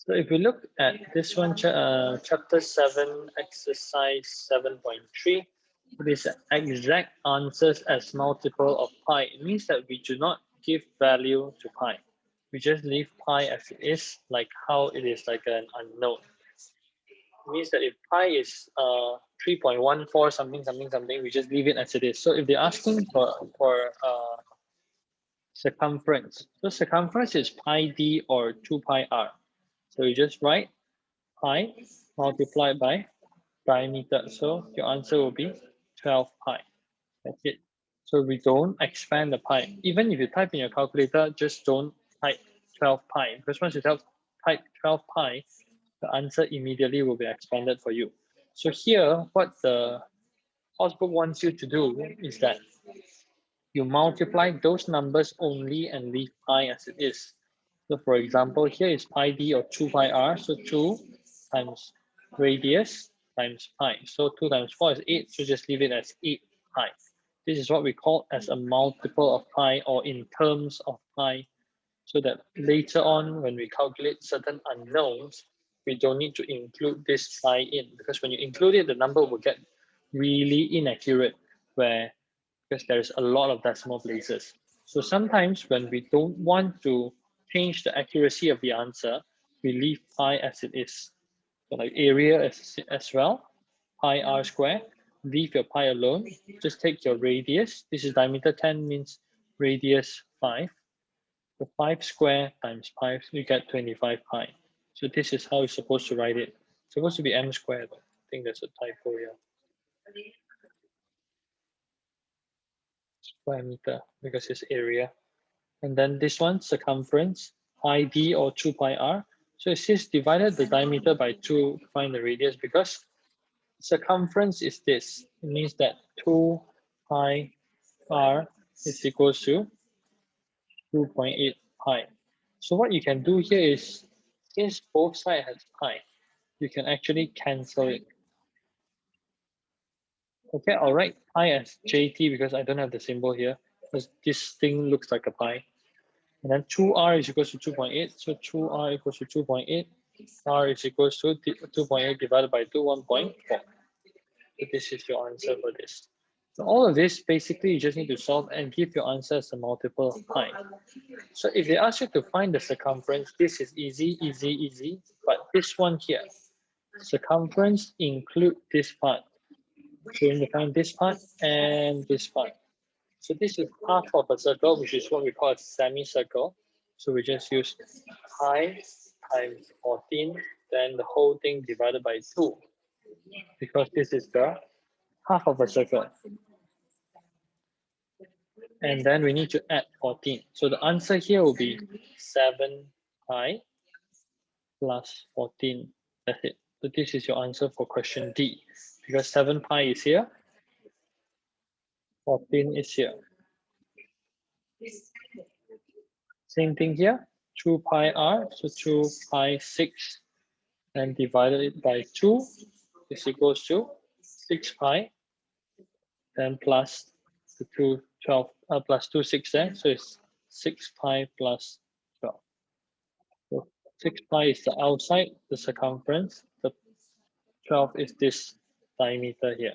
So if we look at this one, chapter 7, exercise 7.3, it is exact answers as multiple of pi. It means that we do not give value to pi. We just leave pi as it is, like how it is like an unknown. It means that if pi is 3.14 something, something, something, we just leave it as it is. So if they're asking for circumference, so circumference is pi d or 2 pi r. So you just write pi multiplied by diameter. So your answer will be 12 pi. That's it. So we don't expand the pi. Even if you type in your calculator, just don't type 12 pi. Because once you type 12 pi, the answer immediately will be expanded for you. So here, what the course book wants you to do is that you multiply those numbers only and leave pi as it is. So for example, here is pi d or 2 pi r. So 2 times radius times pi. So 2 times 4 is 8. So just leave it as 8 pi. This is what we call as a multiple of pi or in terms of pi. So that later on, when we calculate certain unknowns, we don't need to include this pi in. Because when you include it, the number will get really inaccurate where because there's a lot of decimal places. So sometimes when we don't want to change the accuracy of the answer, we leave pi as it is. So like area as well, pi r square, leave your pi alone, just take your radius. This is diameter 10 means radius 5. So 5 square times 5, you get 25 pi. So this is how you're supposed to write it. It's supposed to be m squared. I think there's a typo here. Square meter because it's area. And then this one, circumference, pi d or 2 pi r. So it says divided the diameter by 2 to find the radius because circumference is this. It means that 2 pi r is equals to 2.8 pi. So what you can do here is, since both sides has pi, you can actually cancel it. Okay, I'll write pi as JT because I don't have the symbol here, because this thing looks like a pi. And then 2r is equals to 2.8. So 2r equals to 2.8. R is equals to 2.8 divided by 2, 1.4. So this is your answer for this. So all of this, basically, you just need to solve and give your answer as a multiple of pi. So if they ask you to find the circumference, this is easy, easy, easy. But this one here, circumference include this part. So you need to find this part and this part. So this is half of a circle, which is what we call a semicircle. So we just use pi times 14, then the whole thing divided by 2, because this is the half of a circle. And then we need to add 14. So the answer here will be 7 pi plus 14. That's it. So this is your answer for question D, because 7 pi is here, 14 is here. Same thing here, 2 pi r, so 2 pi 6, and divided it by 2 is equals to 6 pi, then plus the 2, 12, plus 2, 6 there, so it's 6 pi plus 12. So 6 pi is the outside, the circumference, the 12 is this diameter here.